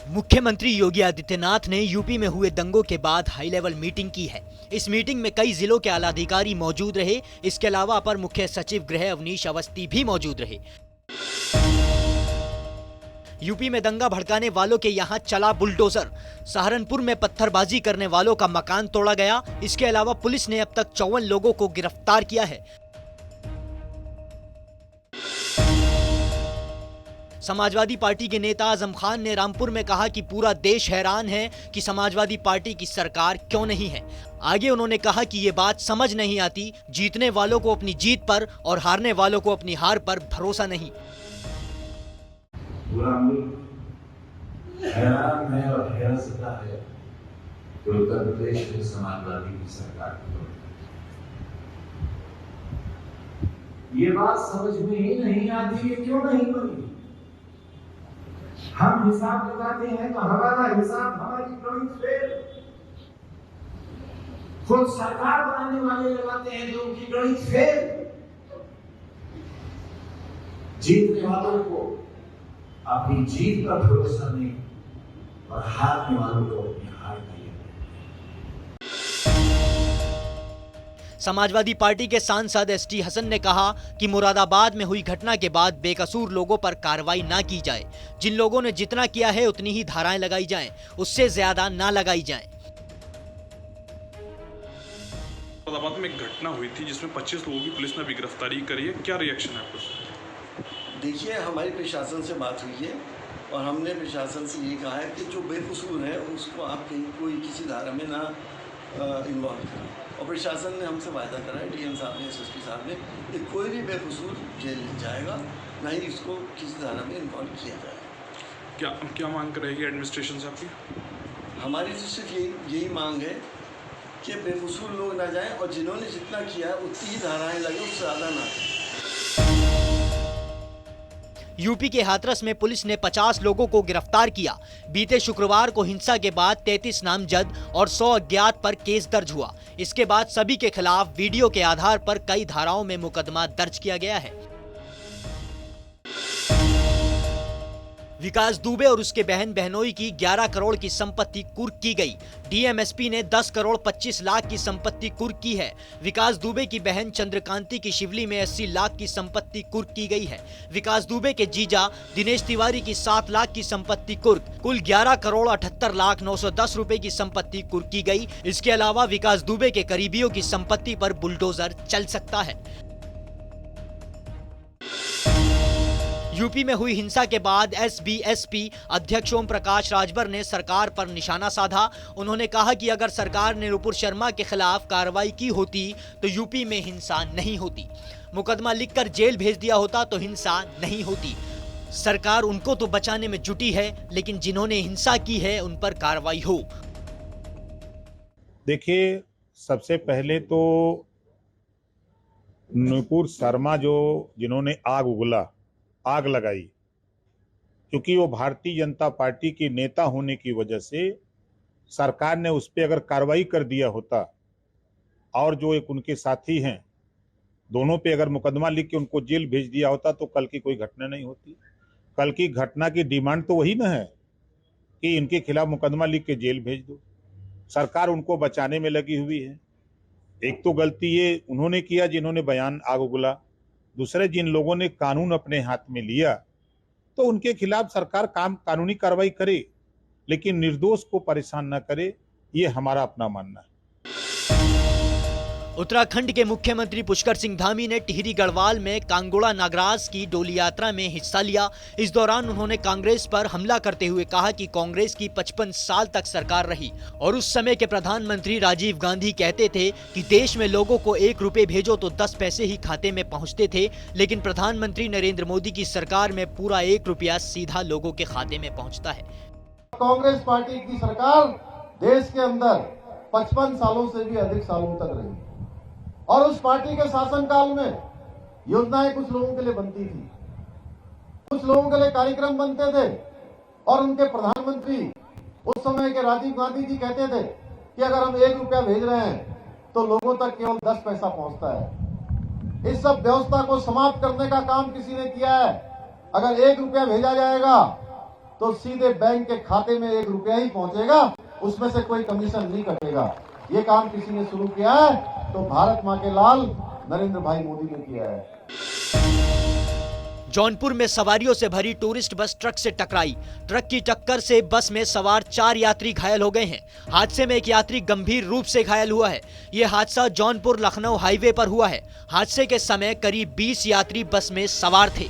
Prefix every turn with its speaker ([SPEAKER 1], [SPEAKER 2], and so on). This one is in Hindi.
[SPEAKER 1] मुख्यमंत्री योगी आदित्यनाथ ने यूपी में हुए दंगों के बाद हाई लेवल मीटिंग की है। इस मीटिंग में कई जिलों के आला अधिकारी मौजूद रहे। इसके अलावा अपर मुख्य सचिव गृह अवनीश अवस्थी भी मौजूद रहे। यूपी में दंगा भड़काने वालों के यहां चला बुलडोजर। सहारनपुर में पत्थरबाजी करने वालों का मकान तोड़ा गया। इसके अलावा पुलिस ने अब तक 54 लोगों को गिरफ्तार किया है। समाजवादी पार्टी के नेता आजम खान ने रामपुर में कहा कि पूरा देश हैरान है कि समाजवादी पार्टी की सरकार क्यों नहीं है। आगे उन्होंने कहा कि ये बात समझ नहीं आती, जीतने वालों को अपनी जीत पर और हारने वालों को अपनी हार पर भरोसा नहीं।
[SPEAKER 2] पूरा मुल्क हैरान है और हैरसता है कि उत्तर प्रदेश में समाजवादी की सरकार ये बात समझ में ही नहीं आती है क्यों नहीं बनी। हम हिसाब लगाते हैं तो हमारा हिसाब हमारी गणित फेल। खुद सरकार बनाने वाले लगाते हैं तो उनकी गणित फेल। जीतने वालों को अपनी जीत का भरोसा नहीं और हारने वालों को अपनी हार का।
[SPEAKER 1] समाजवादी पार्टी के सांसद एसटी हसन ने कहा कि मुरादाबाद में हुई घटना के बाद बेकसूर लोगों पर कार्रवाई ना की जाए। जिन लोगों ने जितना किया है उतनी ही धाराएं लगाई जाएं, उससे ज्यादा ना लगाई जाएं।
[SPEAKER 3] मुरादाबाद में एक घटना हुई थी जिसमें 25 लोगों की पुलिस ने भी गिरफ्तारी करी है, क्या रिएक्शन है आपका?
[SPEAKER 4] देखिए, हमारी प्रशासन से बात हुई है और हमने प्रशासन से ये कहा है कि जो बेकसूर है उसको आप कहीं कोई किसी धारा में ना इन्वॉल्व करें। और प्रशासन ने हमसे वायदा करा है, डीएम साहब ने, एसएसपी साहब ने, कि कोई भी बेकसूर जेल नहीं जाएगा, ना ही इसको किसी धारा में इन्वॉल्व किया जाएगा।
[SPEAKER 3] क्या मांग रहेगी एडमिनिस्ट्रेशन से आपकी?
[SPEAKER 4] हमारी तो सिर्फ यही मांग है कि बेकसूर लोग ना जाएं और जिन्होंने जितना किया है उतनी ही धाराएं लगे, उससे ज़्यादा ना।
[SPEAKER 1] यूपी के हाथरस में पुलिस ने 50 लोगों को गिरफ्तार किया। बीते शुक्रवार को हिंसा के बाद 33 नामजद और 100 अज्ञात पर केस दर्ज हुआ। इसके बाद सभी के खिलाफ वीडियो के आधार पर कई धाराओं में मुकदमा दर्ज किया गया है। विकास दुबे और उसके बहन बहनोई की 11 करोड़ की संपत्ति कुर्क की गई। डीएमएसपी ने 10 करोड़ 25 लाख की संपत्ति कुर्क की है। विकास दुबे की बहन चंद्रकांति की शिवली में 80 लाख की संपत्ति कुर्क की गई है। विकास दुबे के जीजा दिनेश तिवारी की 7 लाख की संपत्ति कुर्क। कुल 11 करोड़ 78 लाख 910 रुपए की संपत्ति कुर्क की गई। इसके अलावा विकास दुबे के करीबियों की संपत्ति पर बुलडोजर चल सकता है। यूपी में हुई हिंसा के बाद एसबीएसपी अध्यक्ष ओम प्रकाश राजभर ने सरकार पर निशाना साधा। उन्होंने कहा कि अगर सरकार ने नुपुर शर्मा के खिलाफ कार्रवाई की होती तो यूपी में हिंसा नहीं होती। मुकदमा लिखकर जेल भेज दिया होता तो हिंसा नहीं होती। सरकार उनको तो बचाने में जुटी है, लेकिन जिन्होंने हिंसा की है उन पर कार्रवाई हो।
[SPEAKER 5] देखिए, सबसे पहले तो नुपुर शर्मा जिन्होंने आग लगाई, क्योंकि वो भारतीय जनता पार्टी के नेता होने की वजह से सरकार ने उस पर अगर कार्रवाई कर दिया होता और जो एक उनके साथी हैं दोनों पे अगर मुकदमा लिख के उनको जेल भेज दिया होता तो कल की कोई घटना नहीं होती। कल की घटना की डिमांड तो वही ना है कि इनके खिलाफ मुकदमा लिख के जेल भेज दो। सरकार उनको बचाने में लगी हुई है। एक तो गलती ये उन्होंने किया जिन्होंने बयान आग उगला, दूसरे जिन लोगों ने कानून अपने हाथ में लिया तो उनके खिलाफ सरकार कानूनी कार्रवाई करे, लेकिन निर्दोष को परेशान न करे, ये हमारा अपना मानना है।
[SPEAKER 1] उत्तराखंड के मुख्यमंत्री पुष्कर सिंह धामी ने टिहरी गढ़वाल में कांगोड़ा नागराज की डोली यात्रा में हिस्सा लिया। इस दौरान उन्होंने कांग्रेस पर हमला करते हुए कहा कि कांग्रेस की 55 साल तक सरकार रही और उस समय के प्रधानमंत्री राजीव गांधी कहते थे कि देश में लोगों को 1 रुपए भेजो तो 10 पैसे ही खाते में पहुंचते थे, लेकिन प्रधानमंत्री नरेंद्र मोदी की सरकार में पूरा 1 रुपया सीधा लोगों के खाते में पहुँचता है।
[SPEAKER 6] कांग्रेस पार्टी की सरकार देश के अंदर 55 सालों से भी अधिक सालों तक रही और उस पार्टी के शासनकाल में योजनाएं कुछ लोगों के लिए बनती थी, कुछ लोगों के लिए कार्यक्रम बनते थे और उनके प्रधानमंत्री उस समय के राजीव गांधी जी कहते थे कि अगर हम 1 रुपया भेज रहे हैं तो लोगों तक केवल 10 पैसा पहुंचता है। इस सब व्यवस्था को समाप्त करने का काम किसी ने किया है। अगर 1 रुपया भेजा जाएगा तो सीधे बैंक के खाते में 1 रुपया ही पहुंचेगा, उसमें से कोई कमीशन नहीं कटेगा। ये काम किसी ने शुरू किया है तो भारत मां के लाल नरेंद्र भाई मोदी ने किया है।
[SPEAKER 1] जौनपुर में सवारियों से भरी टूरिस्ट बस ट्रक से टकराई। ट्रक की टक्कर से बस में सवार 4 यात्री घायल हो गए हैं। हादसे में एक यात्री गंभीर रूप से घायल हुआ है। यह हादसा जौनपुर लखनऊ हाईवे पर हुआ है। हादसे के समय करीब 20 यात्री बस में सवार थे।